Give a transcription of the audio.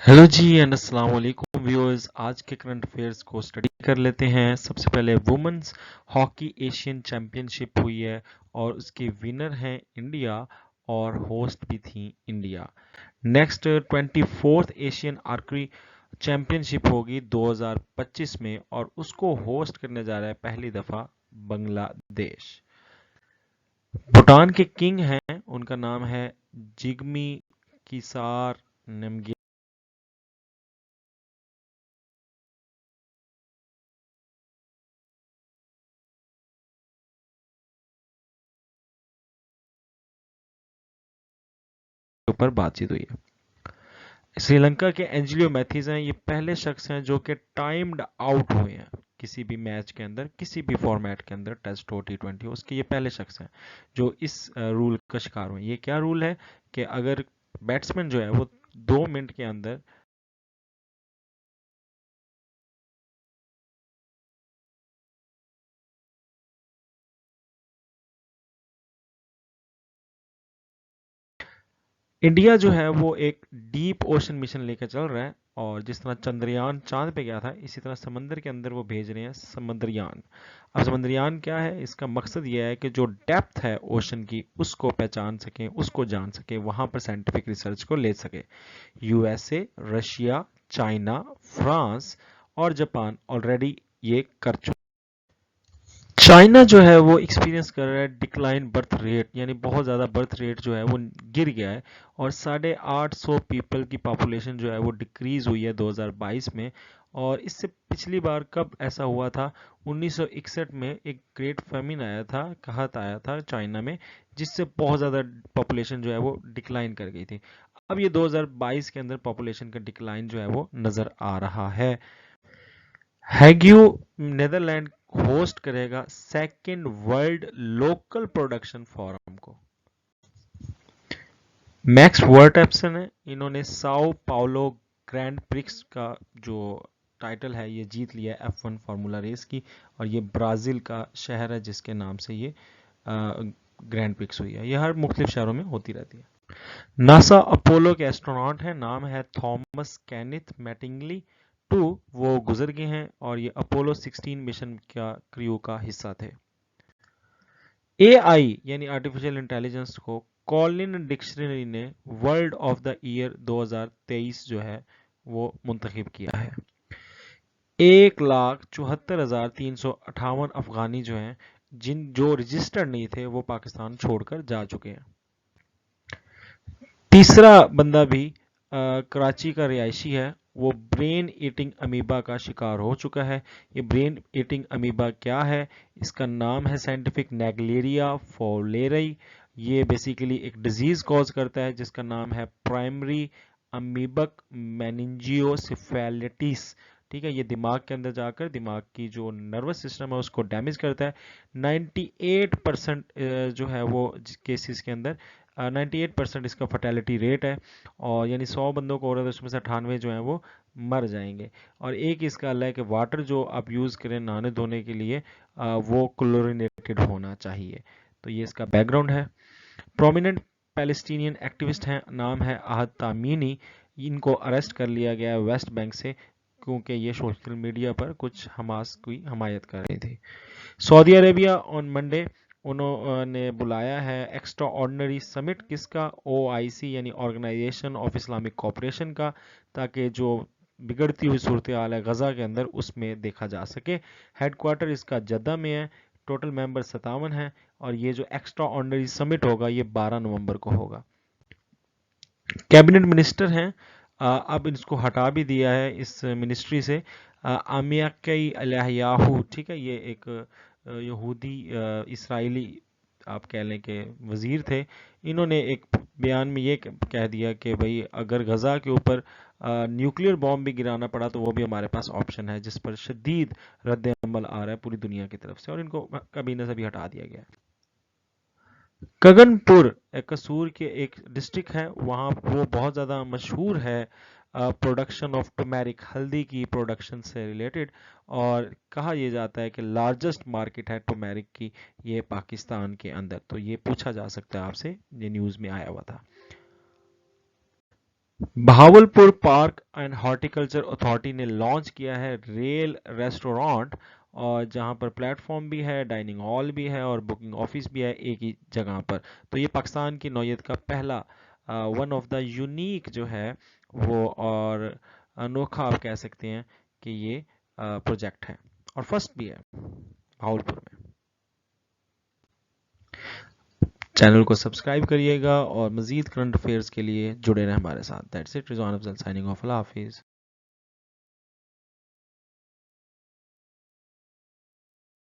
Hello ji and अस्सलाम वालेकुम viewers. आज के करंट अफेयर्स को स्टडी कर लेते हैं। सबसे पहले वुमेन्स हॉकी एशियन चैंपियनशिप हुई है और उसके विनर हैं इंडिया और होस्ट भी थी India. Next 24th Asian archery championship होगी 2025 में और उसको होस्ट करने जा रहा है पहली दफ़ा बांग्लादेश। भूटान के किंग हैं, उनका नाम है जिग्मी किसार नमगे ऊपर बातचीत हुई है। श्रीलंका के एंजिलियो मैथ्यूज हैं, ये पहले शख्स हैं जो कि टाइम्ड आउट हुए हैं किसी भी मैच के अंदर, किसी भी फॉर्मेट के अंदर, टेस्ट हो T20 हो, उसके ये पहले शख्स हैं जो इस रूल का शिकार हुए। ये क्या रूल है कि अगर बैट्समैन जो है वो 2 मिनट के अंदर इंडिया जो है वो एक डीप ओशन मिशन लेकर चल रहा है और जिस तरह चंद्रयान चांद पे गया था इसी तरह समंदर के अंदर वो भेज रहे हैं समंदरयान। अब समंदरयान क्या है, इसका मकसद ये है कि जो डेप्थ है ओशन की उसको पहचान सकें, उसको जान सकें, वहां पर साइंटिफिक रिसर्च को ले सके। यूएसए, रशिया, चाइना, फ्रांस और जापान ऑलरेडी ये कर चुके। चाइना जो है वो एक्सपीरियंस कर रहा है डिक्लाइन बर्थ रेट, यानी बहुत ज़्यादा बर्थ रेट जो है वो गिर गया है और 850 पीपल की पॉपुलेशन जो है वो डिक्रीज हुई है 2022 में। और इससे पिछली बार कब ऐसा हुआ था, 1961 में एक ग्रेट फेमिन आया था, कहत आया था चाइना में, जिससे बहुत ज़्यादा पॉपुलेशन जो है वो डिक्लाइन कर गई थी। अब ये 2022 के अंदर पॉपुलेशन का डिक्लाइन जो है वो नज़र आ रहा है। हैग्यू नेदरलैंड होस्ट करेगा second world local production forum को। मैक्स वर्टएप्सन है, इन्होंने साओ पाउलो ग्रैंड प्रिक्स का जो टाइटल है ये जीत लिया है F1 फार्मूला रेस की, और ये ब्राज़ील का शहर है जिसके नाम से ये ग्रैंड प्रिक्स हुई है। ये हर मुख्तलिफ शहरों में होती रहती है। नासा अपोलो के एस्ट्रोनॉट हैं, नाम है थॉमस कैनिथ मैटिंगली 2, वो गुजर गए हैं और ये अपोलो 16 मिशन का क्रू का हिस्सा थे। एआई यानी आर्टिफिशियल इंटेलिजेंस को कॉलिन डिक्शनरी ने वर्ल्ड ऑफ द ईयर 2023 जो है वो मुंतखब किया है। 1,74,358 अफगानी जो हैं जो रजिस्टर्ड नहीं थे वो पाकिस्तान छोड़कर जा चुके हैं। तीसरा बंदा भी कराची का रिहायशी है, वो ब्रेन ईटिंग अमीबा का शिकार हो चुका है। ये ब्रेन ईटिंग अमीबा क्या है, इसका नाम है साइंटिफिक नेगलेरिया फोलेरई। ये बेसिकली एक डिजीज कॉज करता है जिसका नाम है प्राइमरी अमीबक मेनिंजियोसिफेलिटिस। ठीक है, ये दिमाग के अंदर जाकर दिमाग की जो नर्वस सिस्टम है उसको डैमेज करता है। 98% जो है वो केसेस के अंदर 98% इसका फर्टेलिटी रेट है, और यानी 100 बंदों को हो रहा है तो उसमें से 98 जो हैं वो मर जाएंगे। और एक इसका अल्लाह है कि वाटर जो आप यूज़ करें नहाने धोने के लिए वो क्लोरिनेटेड होना चाहिए। तो ये इसका बैकग्राउंड है। प्रोमिनेंट पैलेस्टीनियन एक्टिविस्ट हैं, नाम है आहद तामीनी। इनको अरेस्ट कर लिया गया है वेस्ट बैंक से क्योंकि ये सोशल मीडिया पर कुछ हमास की हमायत कर रहे थे। सऊदी अरेबिया ऑन मंडे उन्होंने बुलाया है एक्स्ट्रा ऑर्डिनरी समिट, किसका, OIC यानी ऑर्गेनाइजेशन ऑफ इस्लामिक कोऑपरेशन का, ताकि जो बिगड़ती हुई सूरत हाल है गजा के अंदर उसमें देखा जा सके। हेडक्वार्टर इसका जद्दा में है, टोटल मेंबर 57 हैं और ये जो एक्स्ट्रा ऑर्डिनरी समिट होगा ये 12 नवंबर को होगा। कैबिनेट मिनिस्टर हैं, अब इसको हटा भी दिया है इस मिनिस्ट्री से। आमियाकई अलयाहू, ठीक है, ये एक यहूदी इसराइली आप कह लें कि वजीर थे। इन्होंने एक बयान में ये कह दिया कि भाई अगर गजा के ऊपर न्यूक्लियर बॉम्ब भी गिराना पड़ा तो वो भी हमारे पास ऑप्शन है, जिस पर शदीद रद्द अमल आ रहा है पूरी दुनिया की तरफ से, और इनको काबीना से भी हटा दिया गया है। गगनपुर कसूर के एक डिस्ट्रिक्ट है, वहाँ वो बहुत ज़्यादा मशहूर है प्रोडक्शन ऑफ टर्मेरिक, हल्दी की प्रोडक्शन से रिलेटेड, और कहा यह जाता है कि लार्जेस्ट मार्केट है टर्मेरिक की ये पाकिस्तान के अंदर। तो ये पूछा जा सकता है आपसे, ये न्यूज़ में आया हुआ था। Bahawalpur park and horticulture authority نے لانچ کیا ہے ریل ریسٹورانٹ، اور جہاں پر پلیٹ فارم بھی ہے، ڈائننگ ہال بھی ہے اور بکنگ آفس بھی ہے ایک ہی جگہ پر. تو یہ پاکستان کی نوعیت کا پہلا ون آف دا یونیک جو ہے وہ، اور انوکھا آپ کہہ سکتے ہیں کہ یہ پروجیکٹ ہے، اور فرسٹ بھی ہے بہاولپور میں. چینل کو سبسکرائب کریے گا اور مزید کرنٹ افیئرس کے لیے جڑے رہیں ہمارے ساتھ. That's it, Rizwan Afzal signing off. اللہ حافظ.